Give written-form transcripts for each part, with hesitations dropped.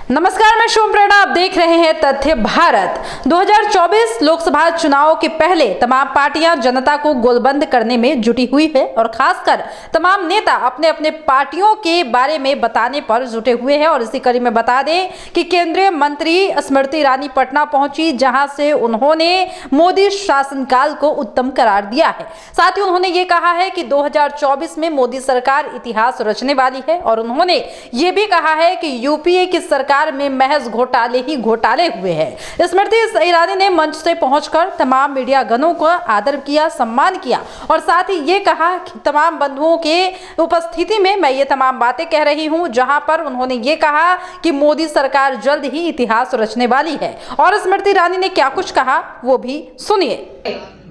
नमस्कार, मैं शुभ प्रेरणा। आप देख रहे हैं तथ्य भारत। 2024 लोकसभा चुनाव के पहले तमाम पार्टियां जनता को गोलबंद करने में जुटी हुई है और खासकर तमाम नेता अपने अपने पार्टियों के बारे में बताने पर जुटे हुए हैं। और इसी कड़ी में बता दें कि केंद्रीय मंत्री स्मृति ईरानी पटना पहुंची, जहां से उन्होंने मोदी शासनकाल को उत्तम करार दिया है। साथ ही उन्होंने ये कहा है कि 2024 में मोदी सरकार इतिहास रचने वाली है और उन्होंने ये भी कहा है कि यूपीए की सरकार में महज घोटाले ही घोटाले हुए हैं। स्मृति ईरानी ने मंच से पहुंचकर तमाम मीडिया गणों को आदर किया, सम्मान किया और साथ ही ये कहा कि तमाम बंधुओं के उपस्थिति में मैं ये तमाम बातें कह रही हूं, जहां पर उन्होंने ये कहा कि मोदी सरकार जल्द ही इतिहास रचने वाली है। और स्मृति ईरानी ने क्या कुछ कहा वो भी सुनिए।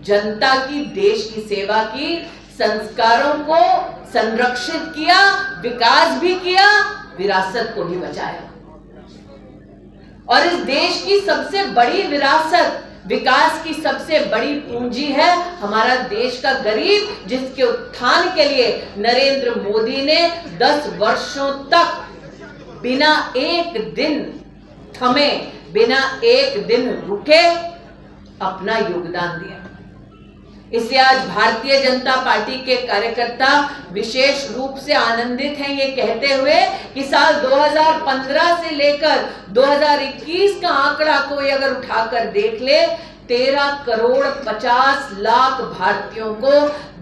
जनता की, देश की सेवा की, संस्कारों को संरक्षित किया, विकास भी किया, विरासत को भी बचाया। और इस देश की सबसे बड़ी विरासत, विकास की सबसे बड़ी पूंजी है हमारा देश का गरीब, जिसके उत्थान के लिए नरेंद्र मोदी ने 10 वर्षों तक बिना एक दिन थमे, बिना एक दिन रुके अपना योगदान दिया। इससे आज भारतीय जनता पार्टी के कार्यकर्ता विशेष रूप से आनंदित हैं, ये कहते हुए कि साल 2015 से लेकर 2021 का आंकड़ा कोई अगर उठाकर देख ले, 13 करोड़ 50 लाख भारतीयों को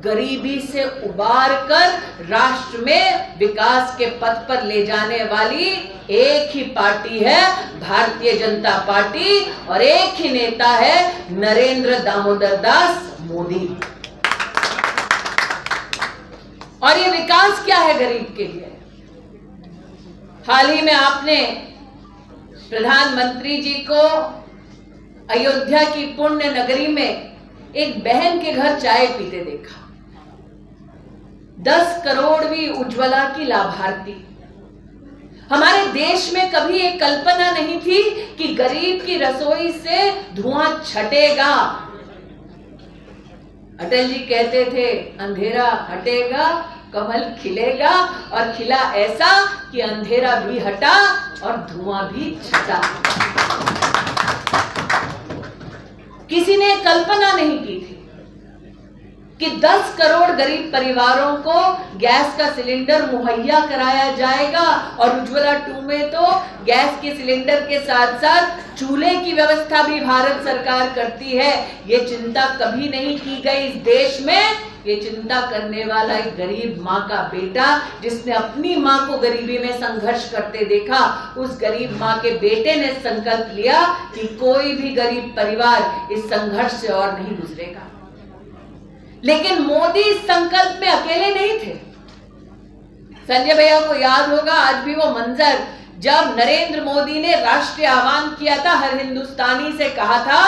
गरीबी से उबार कर राष्ट्र में विकास के पथ पर ले जाने वाली एक ही पार्टी है भारतीय जनता पार्टी, और एक ही नेता है नरेंद्र दामोदर दास मोदी। और ये विकास क्या है गरीब के लिए? हाल ही में आपने प्रधानमंत्री जी को अयोध्या की पुण्य नगरी में एक बहन के घर चाय पीते देखा। 10 करोड़वीं उज्ज्वला की लाभार्थी। हमारे देश में कभी एक कल्पना नहीं थी कि गरीब की रसोई से धुआं छटेगा। अटल जी कहते थे, अंधेरा हटेगा, कमल खिलेगा, और खिला ऐसा कि अंधेरा भी हटा और धुआं भी छटा। किसी ने कल्पना नहीं की थी कि 10 करोड़ गरीब परिवारों को गैस का सिलेंडर मुहैया कराया जाएगा, और उज्ज्वला 2 में तो गैस के सिलेंडर के साथ साथ चूल्हे की व्यवस्था भी भारत सरकार करती है। ये चिंता कभी नहीं की गई इस देश में। ये चिंता करने वाला एक गरीब माँ का बेटा, जिसने अपनी माँ को गरीबी में संघर्ष करते देखा, उस गरीब माँ के बेटे ने संकल्प लिया कि कोई भी गरीब परिवार इस संघर्ष से और नहीं गुजरेगा। लेकिन मोदी इस संकल्प में अकेले नहीं थे। संजय भैया को याद होगा आज भी वो मंजर, जब नरेंद्र मोदी ने राष्ट्रीय आह्वान किया था, हर हिंदुस्तानी से कहा था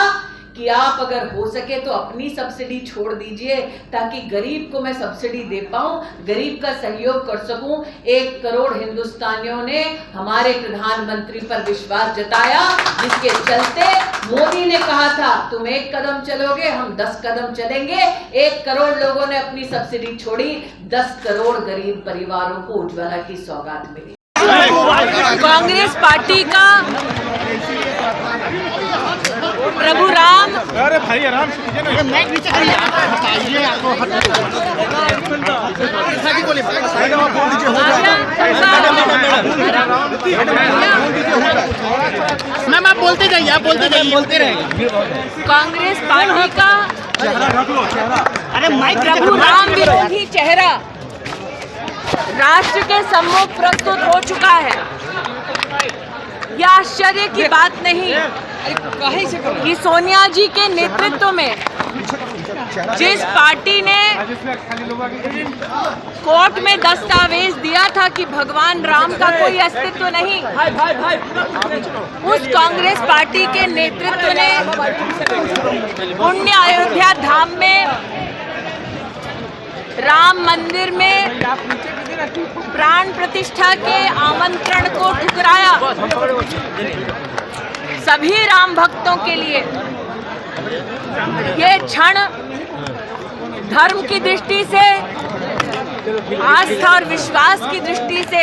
कि आप अगर हो सके तो अपनी सब्सिडी छोड़ दीजिए, ताकि गरीब को मैं सब्सिडी दे पाऊं, गरीब का सहयोग कर सकूं। 1 करोड़ हिंदुस्तानियों ने हमारे प्रधानमंत्री पर विश्वास जताया, जिसके चलते मोदी ने कहा था तुम 1 कदम चलोगे, हम 10 कदम चलेंगे। 1 करोड़ लोगों ने अपनी सब्सिडी छोड़ी, 10 करोड़ गरीब परिवारों को उज्ज्वला की सौगात मिली। कांग्रेस पार्टी का प्रभु राम, अरे भाई आराम से कीजिए ना, माइक नीचे करिए, बताइए आपको मैम आप बोलते जाइए, आप बोलते जाइए, बोलते रहेंगे। कांग्रेस पार्टी का अरे माइक प्रभु राम विरोधी चेहरा राष्ट्र के सम्मुख प्रस्तुत हो चुका है। यह आश्चर्य की बात नहीं कि सोनिया जी के नेतृत्व में जिस पार्टी ने कोर्ट में दस्तावेज दिया था कि भगवान राम का कोई अस्तित्व नहीं, उस कांग्रेस पार्टी के नेतृत्व ने पुण्य अयोध्या धाम में राम मंदिर में प्राण प्रतिष्ठा के आमंत्रण को ठुकराया। सभी राम भक्तों के लिए ये क्षण धर्म की दृष्टि से आस्था और विश्वास की दृष्टि से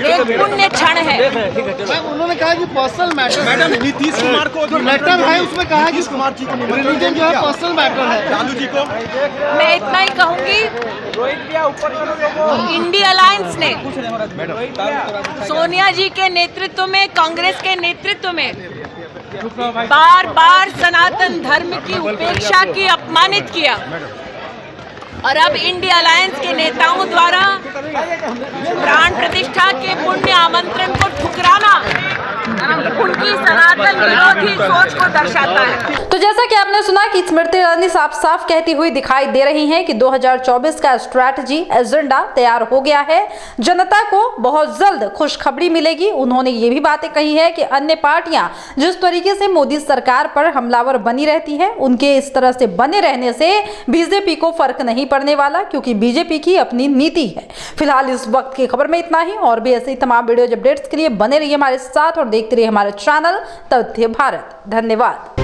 एक पुण्य क्षण है। मैम उन्होंने कहा कि personal matter, madam Nitish Kumar को जो लेटर है उसमें कहा है कि कुमार जी को रिलीजन जो है पर्सनल मैटर है। लालू जी को मैं इतना ही कहूंगी, इंडिया अलायंस ने सोनिया जी के नेतृत्व में, कांग्रेस के नेतृत्व में बार बार सनातन धर्म की उपेक्षा की, अपमानित किया और अब इंडिया अलायंस के नेताओं द्वारा प्राण प्रतिष्ठा के पुण्य आमंत्रण को ठुकराना उनकी सनातन विरोधी सोच को दर्शाता है। तो जैसा कि आपने सुना कि स्मृति ईरानी साफ साफ कहती हुई दिखाई दे रही हैं कि 2024 का स्ट्रैटेजी एजेंडा तैयार हो गया है, जनता को बहुत जल्द खुशखबरी मिलेगी। उन्होंने ये भी बातें कही है कि अन्य पार्टियां जिस तरीके से मोदी सरकार पर हमलावर बनी रहती है, उनके इस तरह से बने रहने से बीजेपी को फर्क नहीं पड़ने वाला, क्योंकि बीजेपी की अपनी नीति है। फिलहाल इस वक्त की खबर में इतना ही। और भी ऐसे ही तमाम वीडियो अपडेट्स के लिए बने रहिए हमारे साथ और देखते रहिए हमारे चैनल तथ्य भारत। धन्यवाद।